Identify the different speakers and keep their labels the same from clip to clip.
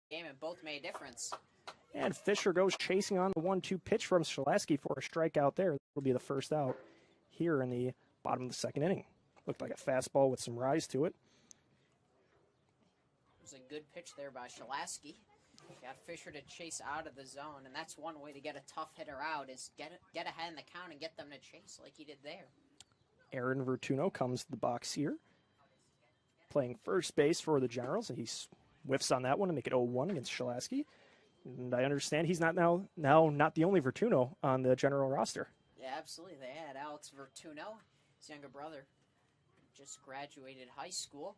Speaker 1: game, and both made a difference.
Speaker 2: And Fisher goes chasing on the 1-2 pitch from Shalaski for a strikeout there. That'll be the first out here in the bottom of the second inning. Looked like a fastball with some rise to it.
Speaker 1: It was a good pitch there by Shalaski. Got Fisher to chase out of the zone, and that's one way to get a tough hitter out is get ahead in the count and get them to chase like he did there.
Speaker 2: Aaron Vertuno comes to the box here, playing first base for the Generals, and he whiffs on that one to make it 0-1 against Shalaski. And I understand he's not now not the only Vertuno on the General roster.
Speaker 1: Yeah, absolutely. They had Alex Vertuno, his younger brother, just graduated high school.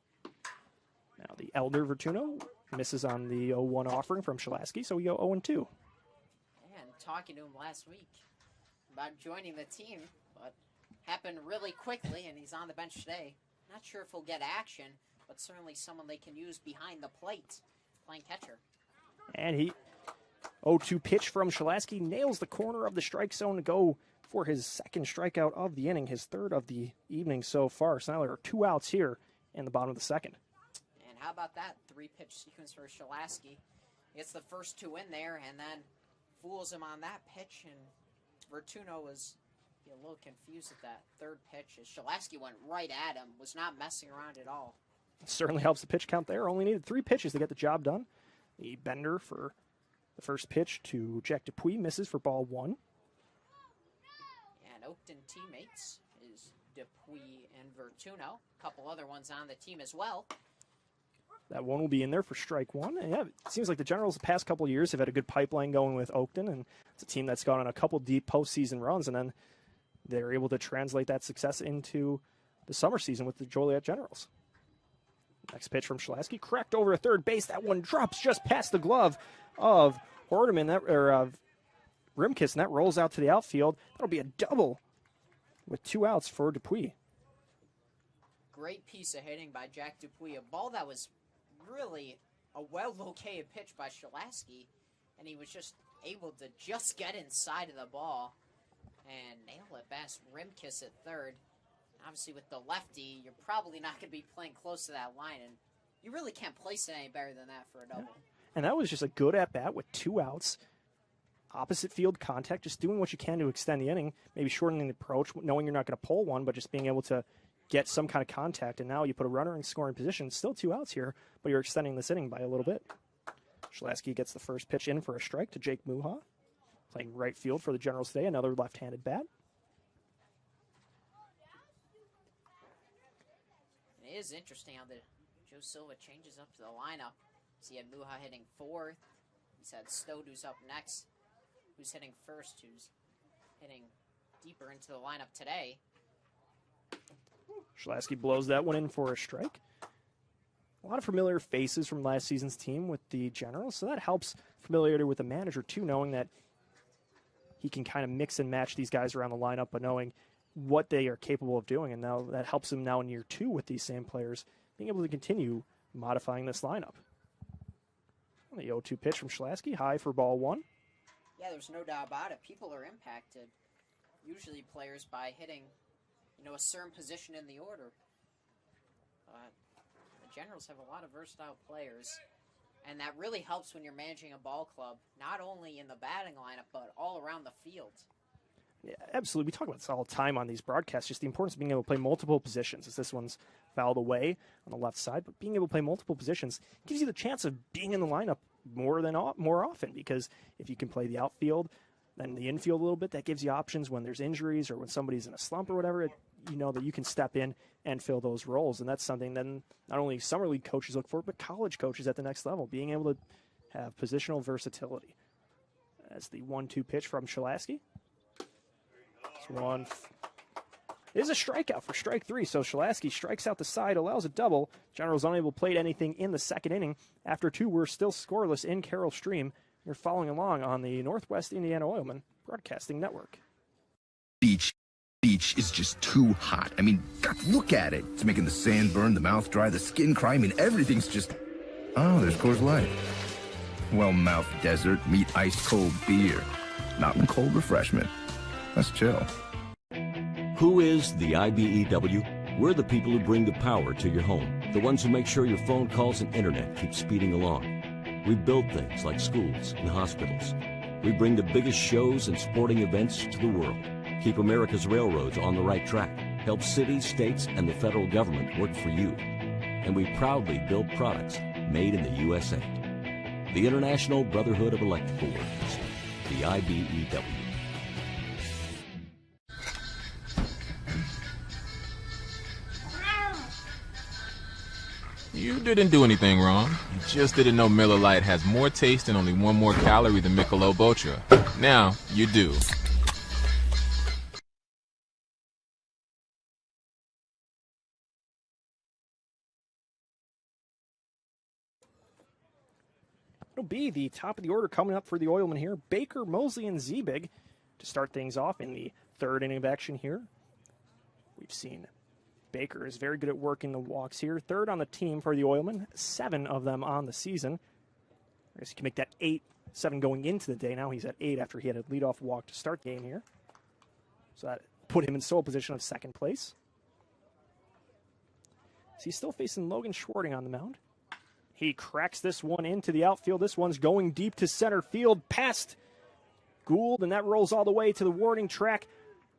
Speaker 2: Now the elder Vertuno misses on the 0-1 offering from Shalaski, so we go 0-2.
Speaker 1: And talking to him last week about joining the team, but happened really quickly, and he's on the bench today. Not sure if he'll get action, but certainly someone they can use behind the plate, playing catcher.
Speaker 2: And he 0-2 pitch from Shalaski nails the corner of the strike zone to go for his second strikeout of the inning, his third of the evening so far. So now there are 2 outs here in the bottom of the second.
Speaker 1: And how about that 3-pitch sequence for Shalaski? Gets the first 2 in there and then fools him on that pitch, and Vertuno was a little confused at that third pitch as Shalaski went right at him, was not messing around at all.
Speaker 2: Certainly helps the pitch count there. Only needed 3 pitches to get the job done. The bender for the first pitch to Jack Dupuis misses for ball 1.
Speaker 1: And Oakton teammates is Dupuis and Vertuno. A couple other ones on the team as well.
Speaker 2: That one will be in there for strike 1. And yeah, it seems like the Generals the past couple of years have had a good pipeline going with Oakton, and it's a team that's gone on a couple deep postseason runs, and then they're able to translate that success into the summer season with the Joliet Generals. Next pitch from Shalaski, cracked over to third base. That one drops just past the glove of Hordeman, of Rimkus, and that rolls out to the outfield. That'll be a double with 2 outs for Dupuis.
Speaker 1: Great piece of hitting by Jack Dupuis. A ball that was really a well-located pitch by Shalaski, and he was just able to just get inside of the ball and nail it past Rimkus at third. Obviously, with the lefty, you're probably not going to be playing close to that line, and you really can't place it any better than that for a double.
Speaker 2: Yeah. And that was just a good at-bat with 2 outs. Opposite field contact, just doing what you can to extend the inning, maybe shortening the approach, knowing you're not going to pull one, but just being able to get some kind of contact. And now you put a runner in scoring position. Still 2 outs here, but you're extending this inning by a little bit. Shalaski gets the first pitch in for a strike to Jake Muha, playing right field for the Generals today, another left-handed bat.
Speaker 1: It is interesting how Joe Silva changes up to the lineup. So he had Muha hitting 4th. He's had Stode, who's up next, who's hitting first, who's hitting deeper into the lineup today.
Speaker 2: Shalaski blows that one in for a strike. A lot of familiar faces from last season's team with the Generals, so that helps familiarity with the manager too, knowing that he can kind of mix and match these guys around the lineup, but knowing what they are capable of doing. And now that helps him now in year 2 with these same players, being able to continue modifying this lineup. The 0-2 pitch from Shalaski, high for ball 1.
Speaker 1: Yeah, there's no doubt about it. People are impacted, usually players, by hitting, a certain position in the order. The Generals have a lot of versatile players, and that really helps when you're managing a ball club, not only in the batting lineup, but all around the field.
Speaker 2: Yeah, absolutely. We talk about this all the time on these broadcasts, just the importance of being able to play multiple positions, as this one's fouled away on the left side, but being able to play multiple positions gives you the chance of being in the lineup more often, because if you can play the outfield, then the infield a little bit, that gives you options when there's injuries or when somebody's in a slump or whatever, you know that you can step in and fill those roles, and that's something then not only summer league coaches look for, but college coaches at the next level, being able to have positional versatility. As the 1-2 pitch from Shalaski. One is a strikeout for strike 3, so Shalaski strikes out the side, allows a double. Generals unable to play anything in the second inning. After 2, we're still scoreless in Carroll Stream. You're following along on the Northwest Indiana Oilmen Broadcasting Network.
Speaker 3: Beach is just too hot. I mean, God, look at it. It's making the sand burn, the mouth dry, the skin cry. I mean, everything's just... Oh, there's Coors Light. Well, mouth desert, meet ice cold beer. Mountain cold refreshment. Let's chill.
Speaker 4: Who is the IBEW? We're the people who bring the power to your home. The ones who make sure your phone calls and internet keep speeding along. We build things like schools and hospitals. We bring the biggest shows and sporting events to the world. Keep America's railroads on the right track. Help cities, states, and the federal government work for you. And we proudly build products made in the USA. The International Brotherhood of Electrical Workers, the IBEW.
Speaker 5: You didn't do anything wrong. You just didn't know Miller Lite has more taste and only one more calorie than Michelob Ultra. Now, you do.
Speaker 2: It'll be the top of the order coming up for the Oilmen here. Baker, Mosley, and Ziebig to start things off in the third inning of action here. We've seen Baker is very good at working the walks here. Third on the team for the Oilmen, 7 of them on the season. I guess he can make that 8-7 going into the day. Now he's at 8 after he had a leadoff walk to start the game here. So that put him in sole position of second place. So he's still facing Logan Schwarting on the mound. He cracks this one into the outfield. This one's going deep to center field past Gould, and that rolls all the way to the warning track.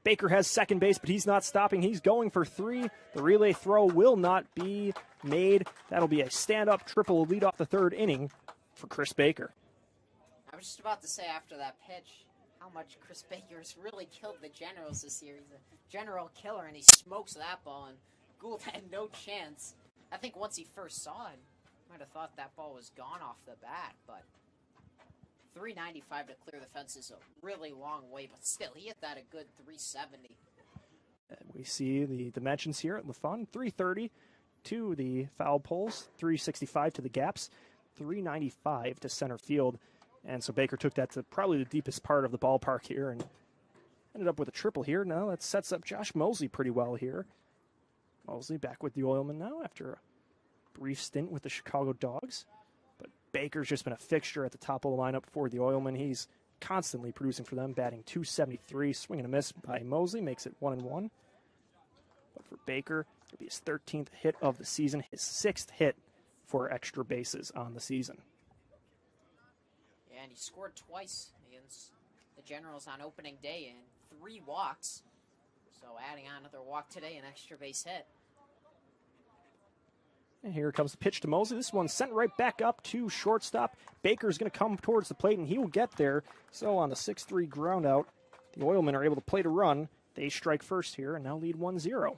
Speaker 2: Baker has second base, but he's not stopping. He's going for 3. The relay throw will not be made. That'll be a stand-up triple lead off the third inning for Chris Baker.
Speaker 1: I was just about to say after that pitch how much Chris Baker's really killed the Generals this year. He's a general killer, and he smokes that ball, and Gould had no chance. I think once he first saw it, might have thought that ball was gone off the bat, but 395 to clear the fence is a really long way, but still, he hit that a good 370.
Speaker 2: And we see the dimensions here at LaFun. 330 to the foul poles, 365 to the gaps, 395 to center field. And so Baker took that to probably the deepest part of the ballpark here and ended up with a triple here. Now that sets up Josh Mosley pretty well here. Mosley back with the Oilmen now after a brief stint with the Chicago Dogs. But Baker's just been a fixture at the top of the lineup for the Oilmen. He's constantly producing for them, batting .273. Swing and a miss by Mosley makes it 1-1. But for Baker, it'll be his 13th hit of the season, his 6th hit for extra bases on the season.
Speaker 1: Yeah, and he scored twice against the Generals on opening day and 3 walks. So adding on another walk today, an extra base hit.
Speaker 2: And here comes the pitch to Mosley. This one's sent right back up to shortstop. Baker's going to come towards the plate, and he will get there. So on the 6-3 ground out, the Oilmen are able to plate a run. They strike first here and now lead 1-0.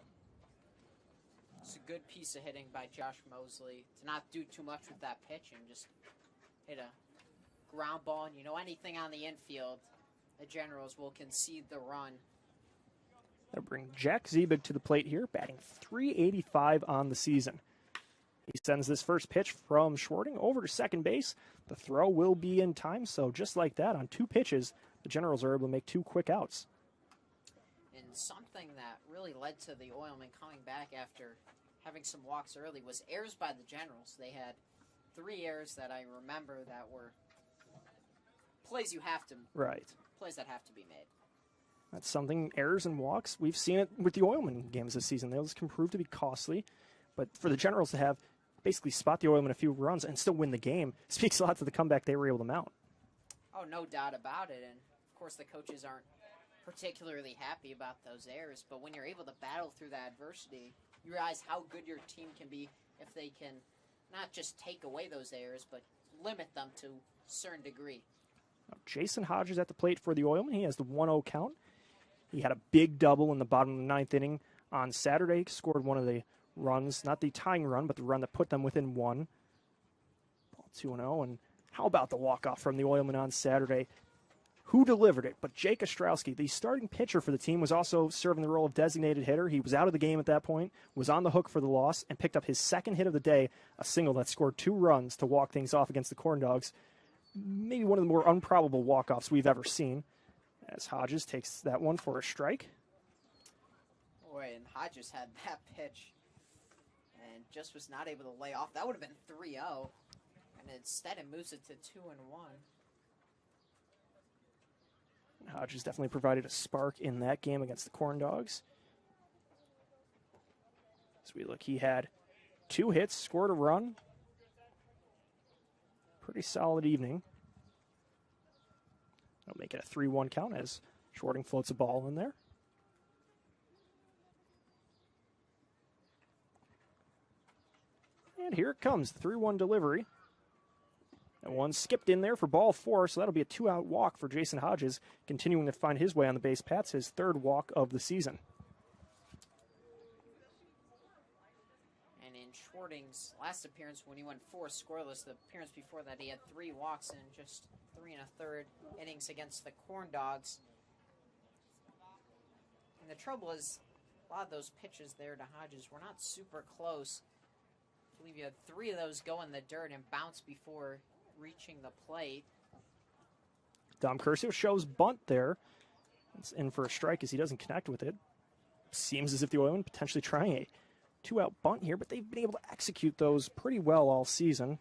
Speaker 1: It's a good piece of hitting by Josh Mosley to not do too much with that pitch and just hit a ground ball. And, you know, anything on the infield, the Generals will concede the run.
Speaker 2: They'll bring Jack Ziebig to the plate here, batting .385 on the season. He sends this first pitch from Schwarting over to second base. The throw will be in time, so just like that, on 2 pitches, the Generals are able to make 2 quick outs.
Speaker 1: And something that really led to the Oilmen coming back after having some walks early was errors by the Generals. They had 3 errors that I remember that were plays that have to be made.
Speaker 2: That's something, errors and walks. We've seen it with the Oilmen games this season. Those can prove to be costly. But for the Generals to have basically spot the Oilmen a few runs and still win the game speaks a lot to the comeback they were able to mount.
Speaker 1: Oh, no doubt about it. And, of course, the coaches aren't particularly happy about those errors. But when you're able to battle through that adversity, you realize how good your team can be if they can not just take away those errors, but limit them to a certain degree.
Speaker 2: Now, Jason Hodges at the plate for the Oilmen. He has the 1-0 count. He had a big double in the bottom of the 9th inning on Saturday. He scored one of the runs, not the tying run, but the run that put them within 1. Ball 2-0. And how about the walk-off from the Oilmen on Saturday? Who delivered it? But Jake Ostrowski, the starting pitcher for the team, was also serving the role of designated hitter. He was out of the game at that point, was on the hook for the loss, and picked up his 2nd hit of the day, a single that scored 2 runs to walk things off against the Corn Dogs. Maybe one of the more improbable walk-offs we've ever seen, as Hodges takes that one for a strike.
Speaker 1: Boy, and Hodges had that pitch and just was not able to lay off. That would have been 3-0, and instead it moves it to 2-1.
Speaker 2: Hodges definitely provided a spark in that game against the Corn Dogs. As we look, he had 2 hits, scored a run. Pretty solid evening. That'll make it a 3-1 count as Shorting floats a ball in there. And here it comes, the 3-1 delivery. And one skipped in there for ball 4, so that'll be a 2-out walk for Jason Hodges, continuing to find his way on the base paths, his 3rd walk of the season.
Speaker 1: And in Shorting's last appearance, when he went 4 scoreless, the appearance before that he had 3 walks in just 3 1/3 innings against the Corn Dogs. And the trouble is, a lot of those pitches there to Hodges were not super close. I believe you had 3 of those go in the dirt and bounce before reaching the plate.
Speaker 2: Dom Curcio shows bunt there. It's in for a strike as he doesn't connect with it. Seems as if the Oilmen potentially trying a 2-out bunt here, but they've been able to execute those pretty well all season.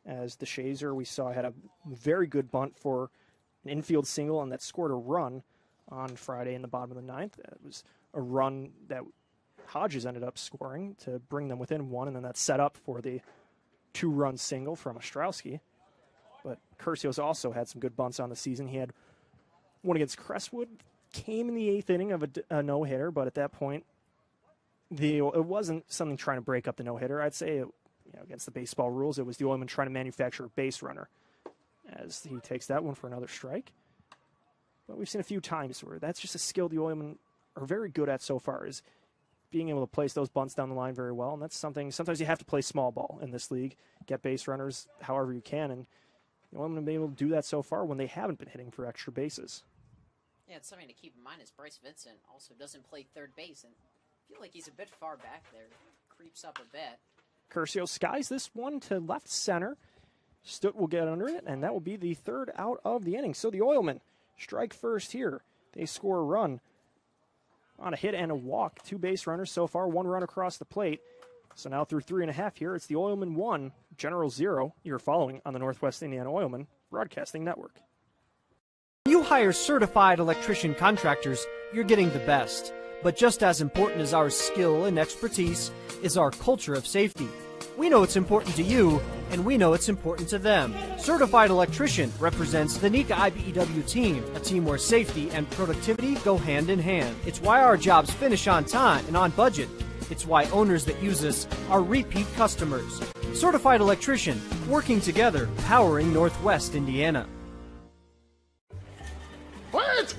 Speaker 2: As the Shazer, we saw, had a very good bunt for an infield single, and that scored a run on Friday in the bottom of the 9th. It was a run that Hodges ended up scoring to bring them within 1, and then that set up for the 2-run single from Ostrowski. But Curcio's also had some good bunts on the season. He had one against Crestwood, came in the 8th inning of a no-hitter, but at that point, it wasn't something trying to break up the no-hitter. I'd say, against the baseball rules, it was the Oilmen trying to manufacture a base runner, as he takes that one for another strike. But we've seen a few times where that's just a skill the Oilmen are very good at so far, is being able to place those bunts down the line very well. And that's something, sometimes you have to play small ball in this league, get base runners however you can. And the Oilmen have been able to do that so far when they haven't been hitting for extra bases.
Speaker 1: Yeah, it's something to keep in mind is Bryce Vincent also doesn't play third base, and I feel like he's a bit far back there. Creeps up a bit.
Speaker 2: Curcio skies this one to left center. Stutt will get under it, and that will be the 3rd out of the inning. So the Oilmen strike first here. They score a run on a hit and a walk. 2 base runners so far, 1 run across the plate. So now through 3 1/2 here, it's the Oilmen 1, Generals 0. You're following on the Northwest Indiana Oilmen Broadcasting Network.
Speaker 6: When you hire certified electrician contractors, you're getting the best. But just as important as our skill and expertise is our culture of safety. We know it's important to you, and we know it's important to them. Certified Electrician represents the NECA IBEW team, a team where safety and productivity go hand in hand. It's why our jobs finish on time and on budget. It's why owners that use us are repeat customers. Certified Electrician, working together, powering Northwest Indiana.
Speaker 7: Wait!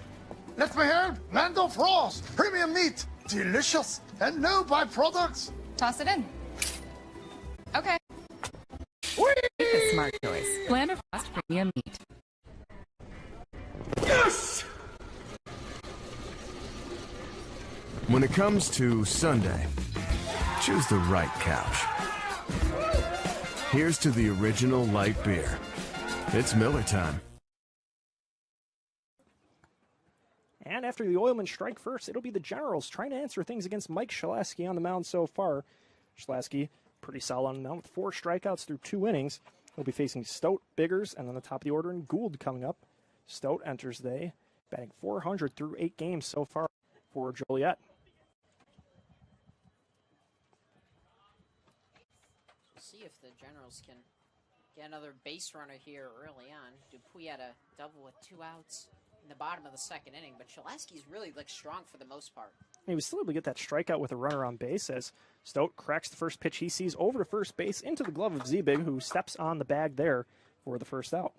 Speaker 7: Let me help! Mando Frost! Premium meat! Delicious! And no byproducts!
Speaker 8: Toss it in. Okay.
Speaker 7: Whee!
Speaker 8: Make a smart choice. Glamour Frost Premium Meat.
Speaker 7: Yes!
Speaker 3: When it comes to Sunday, choose the right couch. Here's to the original light beer. It's Miller time.
Speaker 2: And after the Oilmen strike first, it'll be the Generals trying to answer things against Mike Shlasky on the mound so far. Shlasky, pretty solid on the mound with 4 strikeouts through 2 innings. He'll be facing Stoat, Biggers, and then the top of the order and Gould coming up. Stoat enters the batting .400 through 8 games so far for Joliet.
Speaker 1: See if the Generals can get another base runner here early on. Dupuy had a double with 2 outs in the bottom of the 2nd inning, but Shlasky's really looked strong for the most part.
Speaker 2: He was still able to get that strikeout with a runner on base as Stoat cracks the first pitch he sees over to first base into the glove of Zebig, who steps on the bag there for the 1st out.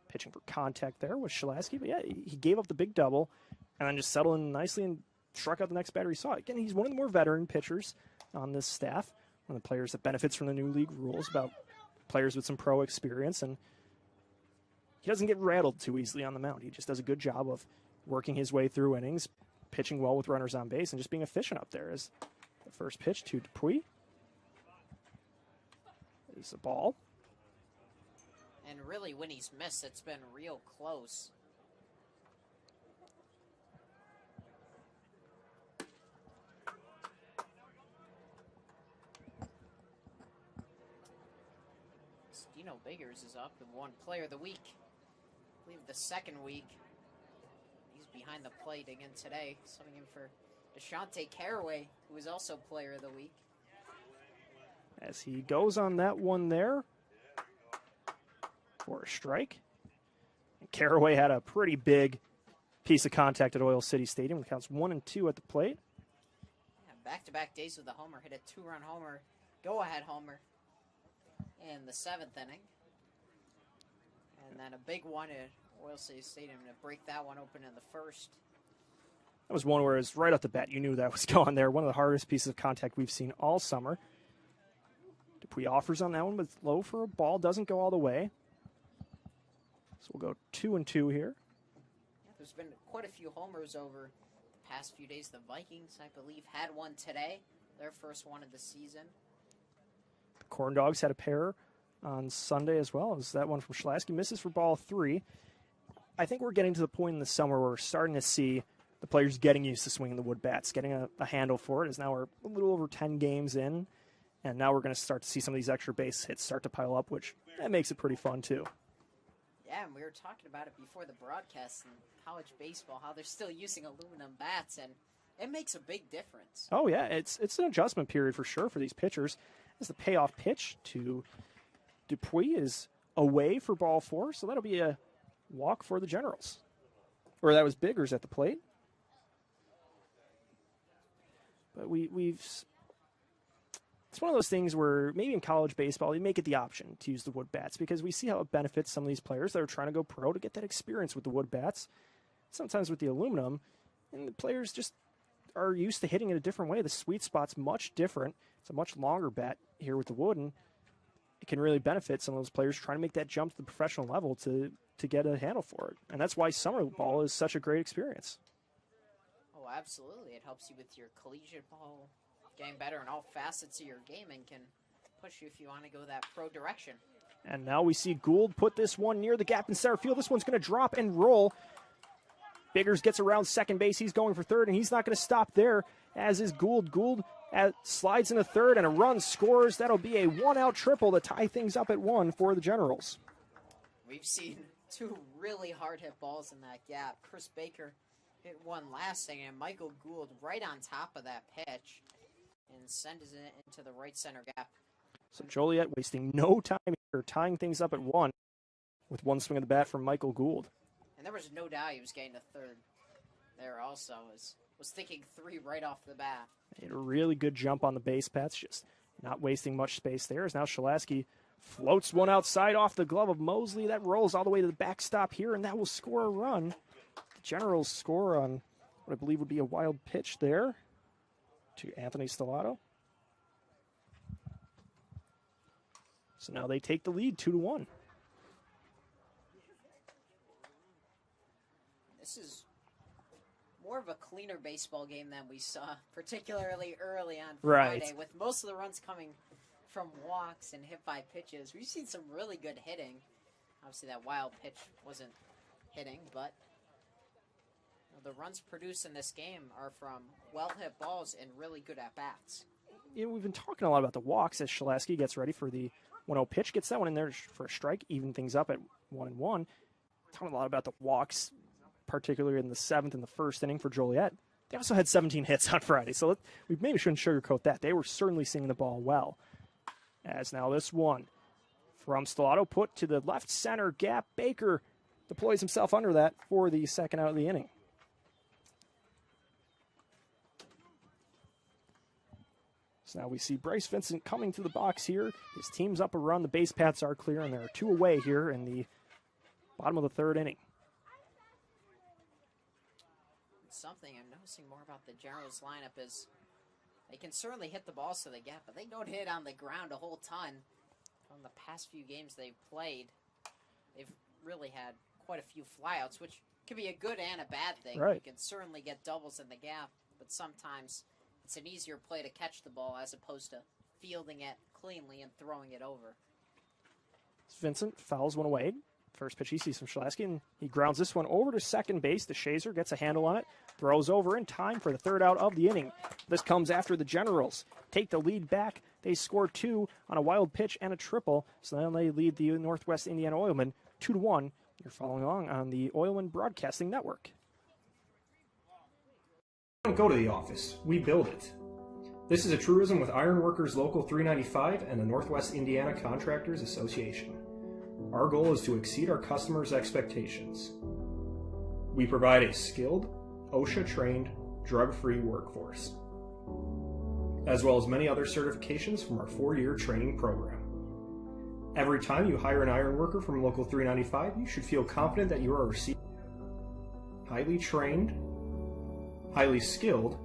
Speaker 2: Pitching for contact there was Shlasky, but yeah, he gave up the big double and then just settled in nicely and struck out the next batter he saw. Again, he's one of the more veteran pitchers on this staff, one of the players that benefits from the new league rules about players with some pro experience, and he doesn't get rattled too easily on the mound. He just does a good job of working his way through innings, pitching well with runners on base, and just being efficient up there. As the first pitch to Dupuy is a ball.
Speaker 1: And really, when he's missed, it's been real close. Dino Biggers is up and won Player of the Week. I believe the 2nd week. He's behind the plate again today, subbing in for Deshante Caraway, who is also Player of the Week.
Speaker 2: as he goes on that one there for a strike. And Caraway had a pretty big piece of contact at Oil City Stadium. It counts 1 and 2 at the plate.
Speaker 1: Yeah, back-to-back days with a homer. Hit a 2-run homer, go-ahead homer in the 7th inning. And then a big one at Oil City Stadium to break that one open in the 1st.
Speaker 2: That was one where it was right off the bat. You knew that was going there. One of the hardest pieces of contact we've seen all summer. Dupuy offers on that one, but it's low for a ball. Doesn't go all the way. So we'll go 2 and 2 here.
Speaker 1: Yeah, there's been quite a few homers over the past few days. The Vikings, I believe, had one today. Their first one of the season.
Speaker 2: The Corn Dogs had a pair on Sunday as well. As that one from Schlasky misses for ball 3. I think we're getting to the point in the summer where we're starting to see the players getting used to swinging the wood bats, getting a handle for it, as now we're a little over 10 games in, and now we're going to start to see some of these extra base hits start to pile up, which that makes it pretty fun too.
Speaker 1: Yeah, and we were talking about it before the broadcast in college baseball, how they're still using aluminum bats, and it makes a big difference.
Speaker 2: Oh yeah, it's an adjustment period for sure for these pitchers, as the payoff pitch to Dupuy is away for ball 4, so that'll be a walk for the Generals. Or that was Biggers at the plate. But it's one of those things where maybe in college baseball, they make it the option to use the wood bats because we see how it benefits some of these players that are trying to go pro to get that experience with the wood bats. Sometimes with the aluminum, and the players just are used to hitting it a different way. The sweet spot's much different. It's a much longer bat here with the wood, and it can really benefit some of those players trying to make that jump to the professional level to get a handle for it. And that's why summer ball is such a great experience.
Speaker 1: Oh, absolutely. It helps you with your collegiate ball getting better in all facets of your game and can push you if you want to go that pro direction.
Speaker 2: And now we see Gould put this one near the gap in center field. This one's going to drop and roll. Biggers gets around second base. He's going for third, and he's not going to stop there, as is Gould. Gould slides into third, and a run scores. That'll be a one-out triple to tie things up at 1 for the Generals.
Speaker 1: We've seen 2 really hard-hit balls in that gap. Chris Baker hit one last thing, and Michael Gould right on top of that pitch and sends it into the right center gap.
Speaker 2: So Joliet wasting no time here, tying things up at 1 with one swing of the bat from Michael Gould.
Speaker 1: And there was no doubt he was getting to third there also. Was thinking 3 right off the bat.
Speaker 2: Made a really good jump on the base paths, just not wasting much space there. As now Schlasky floats one outside off the glove of Mosley. That rolls all the way to the backstop here, and that will score a run. The Generals score on what I believe would be a wild pitch there to Anthony Stellato. So now they take the lead 2-1.
Speaker 1: This is more of a cleaner baseball game than we saw, particularly early on Friday,
Speaker 2: right,
Speaker 1: with most of the runs coming from walks and hit by pitches. We've seen some really good hitting. Obviously, that wild pitch wasn't hitting, but the runs produced in this game are from well-hit balls and really good at-bats.
Speaker 2: You know, we've been talking a lot about the walks as Schlasky gets ready for the 1-0 pitch, gets that one in there for a strike, even things up at 1-1. Talking a lot about the walks, particularly in the 7th and the 1st inning for Joliet. They also had 17 hits on Friday, so we maybe shouldn't sugarcoat that. They were certainly seeing the ball well. As now this one from Stellato put to the left center gap. Baker deploys himself under that for the second out of the inning. So now we see Bryce Vincent coming to the box here. His team's up a run. The base paths are clear, and there are 2 away here in the bottom of the 3rd inning.
Speaker 1: Something I'm noticing more about the Generals lineup is they can certainly hit the balls to the gap, but they don't hit on the ground a whole ton. From the past few games they've played, they've really had quite a few flyouts, which can be a good and a bad thing.
Speaker 2: Right.
Speaker 1: You can certainly get doubles in the gap, but sometimes it's an easier play to catch the ball as opposed to fielding it cleanly and throwing it over.
Speaker 2: Vincent fouls one away. First pitch he sees from Schlasky, and he grounds this one over to second base. The Shazer gets a handle on it, throws over in time for the 3rd out of the inning. This comes after the Generals take the lead back. They score 2 on a wild pitch and a triple, so then they lead the Northwest Indiana Oilmen 2-1. You're following along on the Oilmen Broadcasting Network.
Speaker 9: We don't go to the office, we build it.
Speaker 2: This is a truism with Ironworkers Local 395 and the Northwest Indiana Contractors Association. Our goal is to exceed our customers' expectations. We provide a skilled, OSHA-trained, drug-free workforce, as well as many other certifications from our 4-year training program. Every time you hire an ironworker from Local 395, you should feel confident that you are receiving highly trained, highly skilled,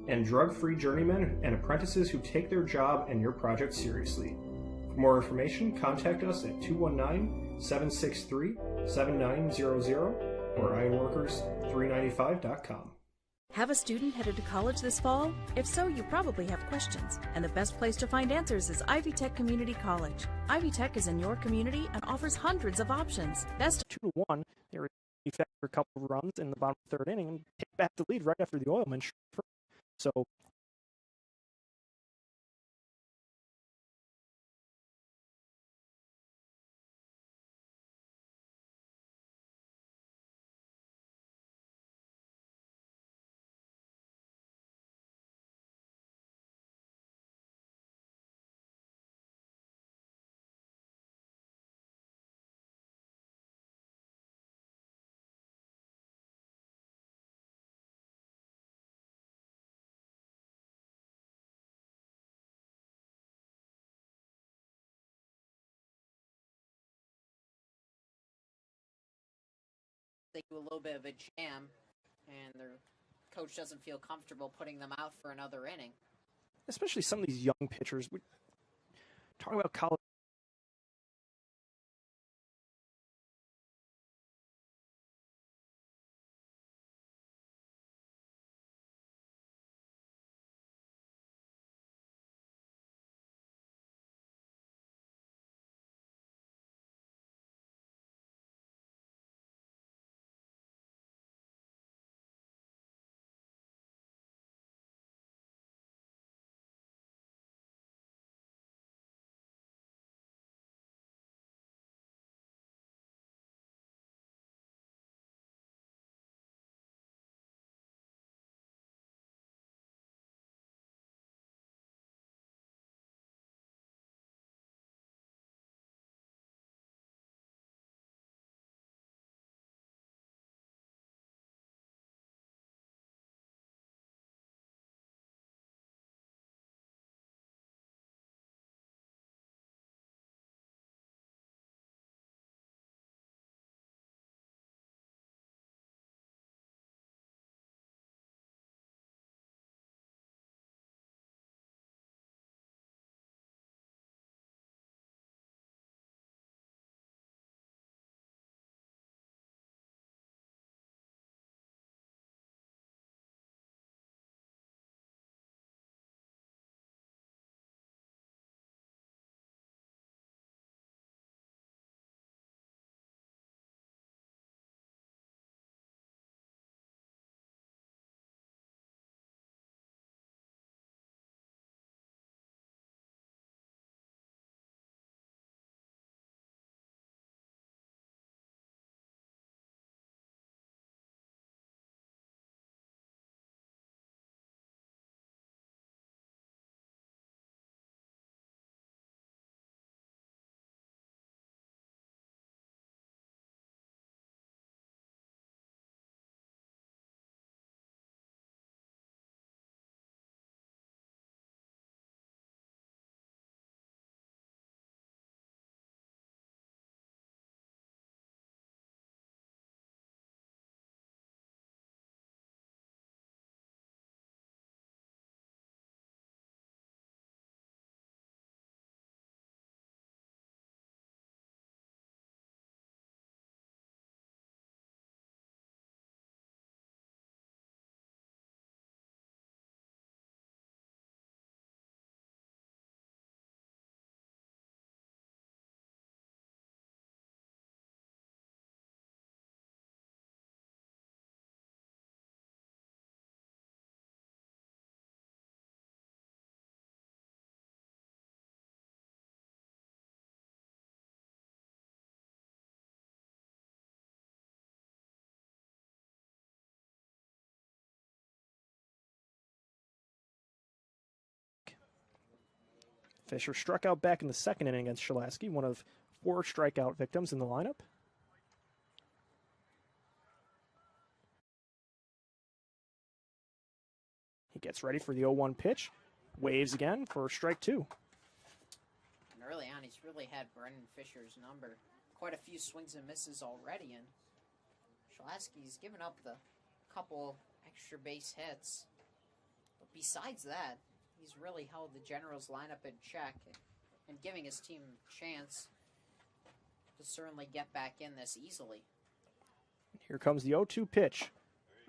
Speaker 2: and drug-free journeymen and apprentices who take their job and your project seriously. For more information, contact us at 219-763-7900 or ironworkers395.com.
Speaker 9: Have a student headed to college this fall? If so, you probably have questions, and the best place to find answers is Ivy Tech Community College. Ivy Tech is in your community and offers hundreds of options. Best
Speaker 2: 2-1, they were effective for a couple of runs in the bottom of the third inning and take back the lead right after the Oilmen. So
Speaker 1: they do a little bit of a jam, and their coach doesn't feel comfortable putting them out for another inning.
Speaker 2: especially some of these young pitchers. We talk about college Fisher struck out back in the second inning against Shalaski, one of 4 strikeout victims in the lineup. He gets ready for the 0-1 pitch. Waves again for strike 2.
Speaker 1: And early on, he's really had Brendan Fisher's number. Quite a few swings and misses already, and Shalaski's given up the couple extra base hits. But besides that, he's really held the Generals lineup in check and giving his team a chance to certainly get back in this easily.
Speaker 2: Here comes the 0-2 pitch.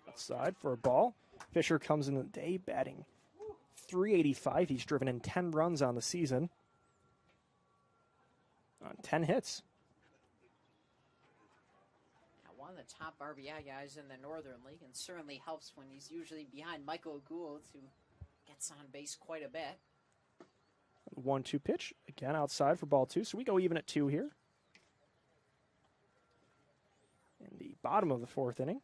Speaker 2: Outside for a ball. Fisher comes in the day batting .385. He's driven in 10 runs on the season. On 10 hits.
Speaker 1: Now, one of the top RBI guys in the Northern League, and certainly helps when he's usually behind Michael Gould, who gets on base quite a bit.
Speaker 2: 1-2 pitch. Again, outside for ball 2. So we go even at 2 here. In the bottom of the 4th inning.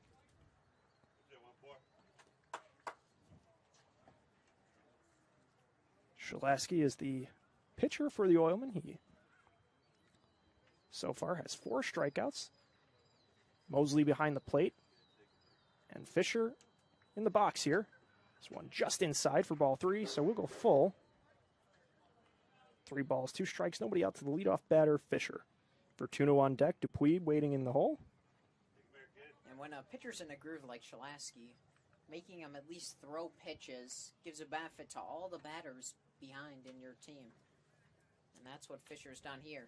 Speaker 2: Shalaski is the pitcher for the Oilmen. He so far has 4 strikeouts. Mosley behind the plate. And Fisher in the box here. This one just inside for ball 3, so we'll go full. 3 balls, 2 strikes, nobody out to the leadoff batter, Fisher. Vertuno on deck, Dupuis waiting in the hole.
Speaker 1: And when a pitcher's in a groove like Shalaski, making him at least throw pitches gives a benefit to all the batters behind in your team. And that's what Fisher's done here.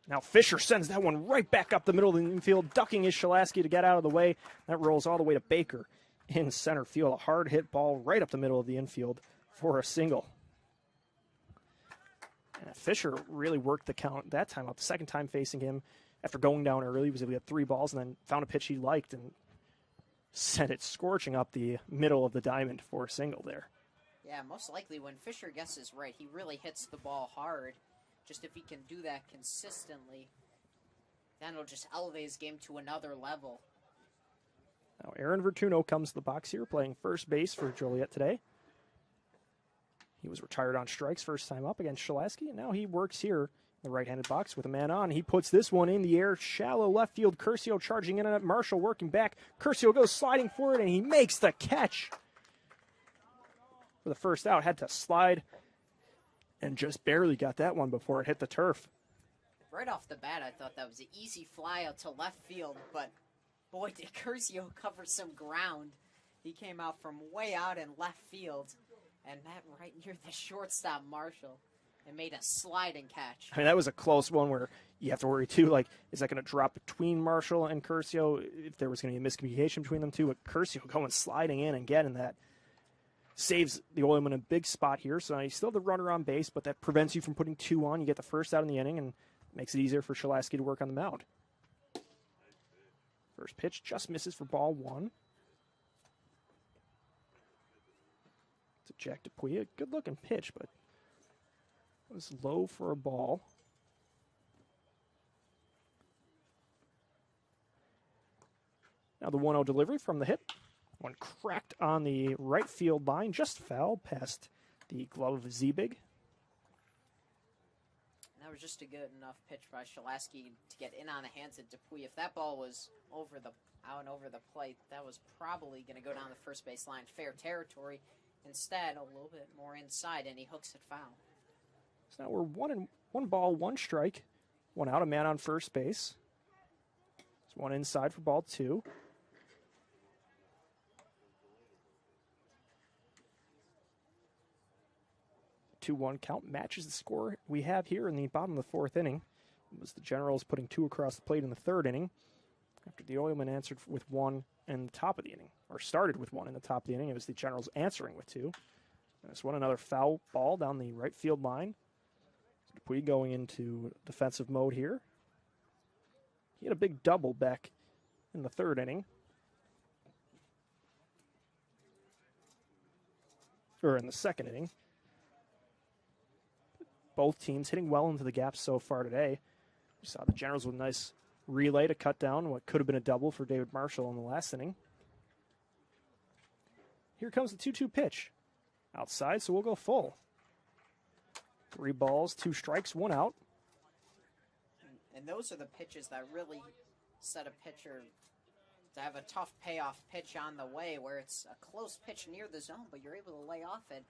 Speaker 2: Now Fisher sends that one right back up the middle of the infield, ducking his Shalaski to get out of the way. That rolls all the way to Baker in center field. A hard hit ball right up the middle of the infield for a single. And Fisher really worked the count that time out. The second time facing him after going down early, he was able to get 3 balls and then found a pitch he liked and sent it scorching up the middle of the diamond for a single there.
Speaker 1: Yeah, most likely when Fisher guesses right, he really hits the ball hard. Just if he can do that consistently, then it'll just elevate his game to another level.
Speaker 2: Now Aaron Vertuno comes to the box here, playing first base for Joliet today. He was retired on strikes first time up against Shalaski, and now he works here in the right-handed box with a man on. He puts this one in the air, shallow left field. Curcio charging in on it, Marshall working back. Curcio goes sliding forward, and he makes the catch. For the first out, had to slide and just barely got that one before it hit the turf.
Speaker 1: Right off the bat, I thought that was an easy fly out to left field, but boy, did Curcio cover some ground. He came out from way out in left field and met right near the shortstop, Marshall, and made a sliding catch.
Speaker 2: I mean, that was a close one where you have to worry, too, like, is that going to drop between Marshall and Curcio if there was going to be a miscommunication between them two? But Curcio going sliding in and getting that saves the Oilmen a big spot here. So now you still have the runner on base, but that prevents you from putting 2 on. You get the first out in the inning and makes it easier for Shalaski to work on the mound. First pitch just misses for ball 1. To Jack Dupuis. A good-looking pitch, but it was low for a ball. Now the 1-0 delivery from the hit. One cracked on the right field line, just foul past the glove of Zebig.
Speaker 1: That was just a good enough pitch by Shalaski to get in on the hands of Dupuis. If that ball was out and over the plate, that was probably going to go down the first base line, fair territory. Instead, a little bit more inside, and he hooks it foul.
Speaker 2: So now we're 1 ball, 1 strike, 1 out, a man on first base. It's 1 inside for ball 2. 2-1 count matches the score we have here in the bottom of the 4th inning. It was the Generals putting 2 across the plate in the 3rd inning after the Oilmen answered with 1 in the top of the inning, or started with 1 in the top of the inning. It was the Generals answering with 2. And this one, another foul ball down the right field line. Dupuis going into defensive mode here. He had a big double back in the 3rd inning. Or in the 2nd inning. Both teams hitting well into the gaps so far today. We saw the Generals with a nice relay to cut down what could have been a double for David Marshall in the last inning. Here comes the 2-2 pitch. Outside, so we'll go full. 3 balls, 2 strikes, 1 out.
Speaker 1: And those are the pitches that really set a pitcher to have a tough payoff pitch on the way where it's a close pitch near the zone, but you're able to lay off it.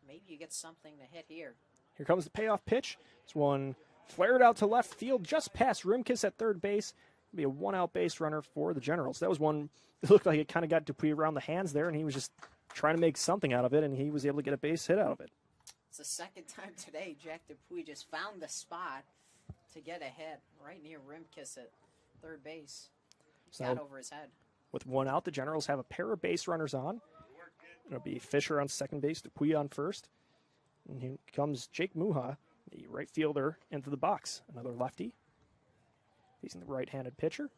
Speaker 1: Maybe you get something to hit here.
Speaker 2: Here comes the payoff pitch. This one flared out to left field, just past Rimkus at third base. It'll be a 1-out base runner for the Generals. That was one, it looked like it kind of got Dupuy around the hands there, and he was just trying to make something out of it, and he was able to get a base hit out of it.
Speaker 1: It's the second time today Jack Dupuy just found the spot to get a hit right near Rimkus at third base.
Speaker 2: So,
Speaker 1: got over his head.
Speaker 2: With 1 out, the Generals have a pair of base runners on. It'll be Fisher on second base, Dupuy on first. And here comes Jake Muha, the right fielder, into the box. Another lefty. Facing the right-handed pitcher.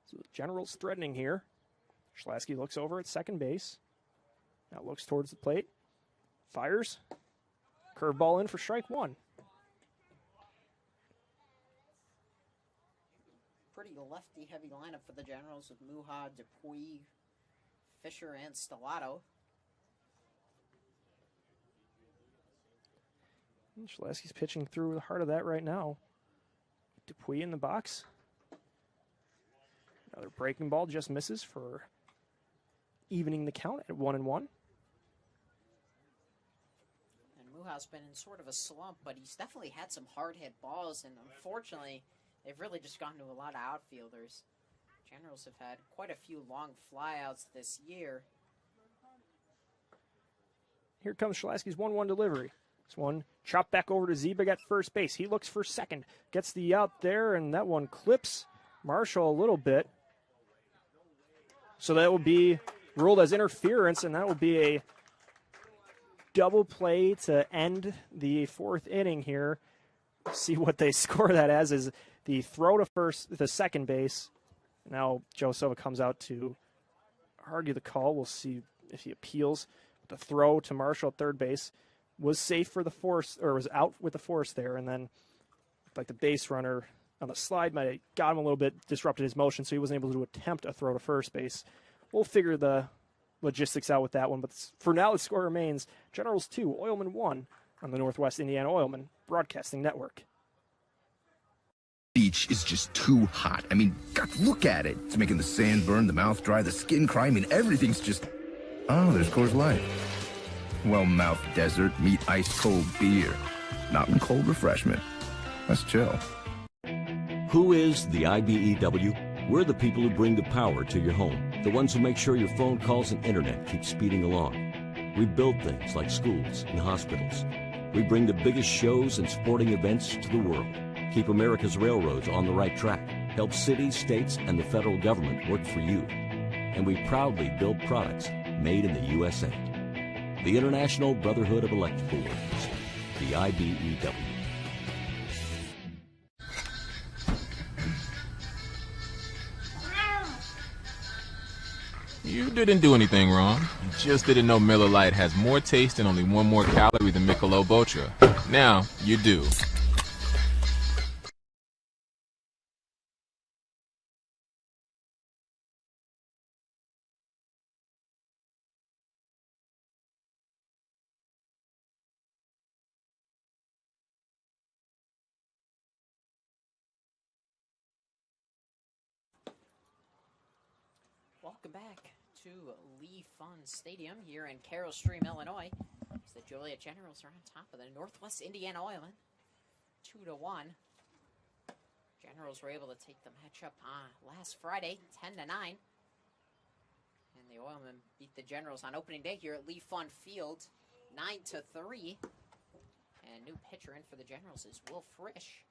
Speaker 2: So the Generals threatening here. Schlasky looks over at second base. Now looks towards the plate. Fires. Curveball in for strike 1.
Speaker 1: Pretty lefty-heavy lineup for the Generals with Muha, Dupuy, Fisher, and Stellato.
Speaker 2: Schlasky's pitching through the heart of that right now. Dupuy in the box. Another breaking ball just misses for evening the count at 1-1.
Speaker 1: And Muha's been in sort of a slump, but he's definitely had some hard-hit balls, and unfortunately, they've really just gone to a lot of outfielders. Generals have had quite a few long flyouts this year.
Speaker 2: Here comes Schlasky's 1-1 delivery. This one chopped back over to Zebig at first base. He looks for second. Gets the out there, and that one clips Marshall a little bit. So that will be ruled as interference, and that will be a double play to end the 4th inning here. See what they score that as is the throw to first, the second base. Now Joe Silva comes out to argue the call. We'll see if he appeals. The throw to Marshall at third base was safe for the force, or was out with the force there, and then like the base runner on the slide might have got him a little bit, disrupted his motion, so he wasn't able to attempt a throw to first base. We'll figure the logistics out with that one, but for now the score remains Generals 2, Oilmen 1 on the Northwest Indiana Oilmen Broadcasting Network.
Speaker 3: Beach is just too hot. I mean, God, look at it. It's making the sand burn, the mouth dry, the skin cry. I mean, everything's just... Oh, there's Coors Light. Well, mouth desert, meet ice-cold beer. Mountain cold refreshment. Let's chill.
Speaker 4: Who is the IBEW? We're the people who bring the power to your home. The ones who make sure your phone calls and internet keep speeding along. We build things like schools and hospitals. We bring the biggest shows and sporting events to the world. Keep America's railroads on the right track. Help cities, states, and the federal government work for you. And we proudly build products made in the USA. The International Brotherhood of Electrical Workers, the IBEW.
Speaker 5: You didn't do anything wrong. You just didn't know Miller Lite has more taste and only 1 more calorie than Michelob Ultra. Now, you do.
Speaker 1: Welcome back to Lee Fun Stadium here in Carroll Stream, Illinois. As the Joliet Generals are on top of the Northwest Indiana Oilmen, 2-1. Generals were able to take the matchup last Friday, 10-9. And the Oilmen beat the Generals on opening day here at Lee Fun Field, 9-3. And new pitcher in for the Generals is Will Frisch.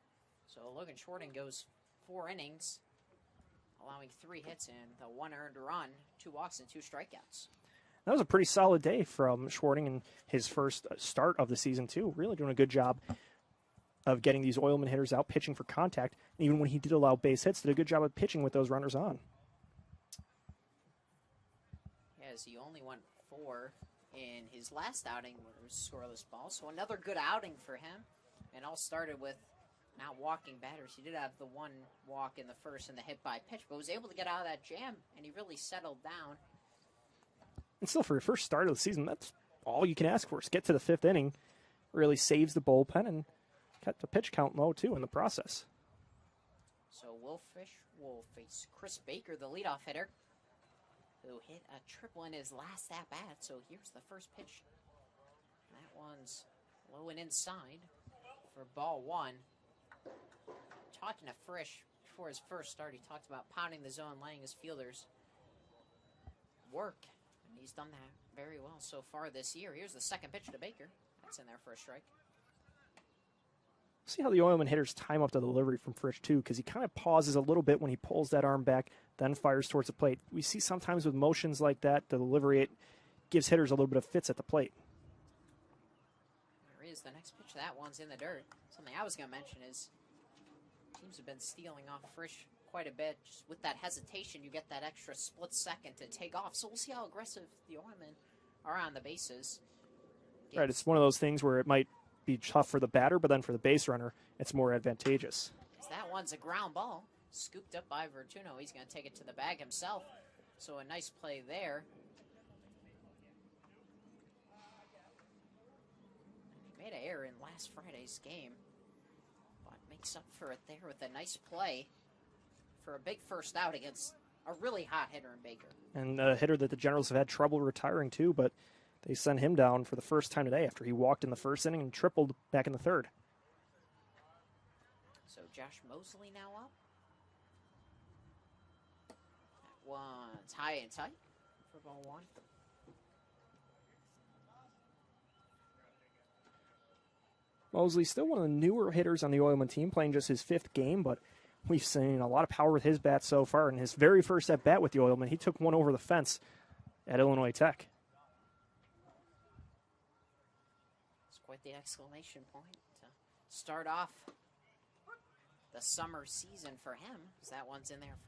Speaker 1: So Logan Shorting goes 4 innings, allowing 3 hits and the 1 earned run, 2 walks and 2 strikeouts.
Speaker 2: That was a pretty solid day from Schwarting in his first start of the season, too. Really doing a good job of getting these Oilman hitters out, pitching for contact. And even when he did allow base hits, did a good job of pitching with those runners on.
Speaker 1: Yes, he only went 4 in his last outing where it was scoreless ball. So another good outing for him. And all started with not walking batters. He did have the 1 walk in the first and the hit by pitch, but was able to get out of that jam, and he really settled down.
Speaker 2: And still, for your first start of the season, that's all you can ask for is get to the 5th inning. Really saves the bullpen and kept the pitch count low, too, in the process.
Speaker 1: So Wolfish will face Chris Baker, the leadoff hitter, who hit a triple in his last at-bat. So here's the first pitch. That one's low and inside for ball 1. Talking to Frisch before his first start, he talked about pounding the zone, letting his fielders work. And he's done that very well so far this year. Here's the second pitch to Baker. That's in there for a strike.
Speaker 2: See how the Oilman hitters time up the delivery from Frisch, too, because he kind of pauses a little bit when he pulls that arm back, then fires towards the plate. We see sometimes with motions like that, the delivery, it gives hitters a little bit of fits at the plate.
Speaker 1: There is the next pitch. That one's in the dirt. Something I was going to mention is teams have been stealing off Frisch quite a bit. Just with that hesitation, you get that extra split second to take off. So we'll see how aggressive the Oilmen are on the bases.
Speaker 2: Right, it's one of those things where it might be tough for the batter, but then for the base runner, it's more advantageous.
Speaker 1: That one's a ground ball, scooped up by Vertuno. He's going to take it to the bag himself. So a nice play there. He made an error in last Friday's game, but makes up for it there with a nice play for a big first out against a really hot hitter in Baker.
Speaker 2: And a hitter that the Generals have had trouble retiring too, but they sent him down for the first time today after he walked in the first inning and tripled back in the 3rd.
Speaker 1: So Josh Mosley now up. That one's high and tight for ball 1.
Speaker 2: Mosley still one of the newer hitters on the Oilman team, playing just his 5th game, but we've seen a lot of power with his bat so far. In his very first at-bat with the Oilmen, he took one over the fence at Illinois Tech.
Speaker 1: It's quite the exclamation point to start off the summer season for him, as that one's in there for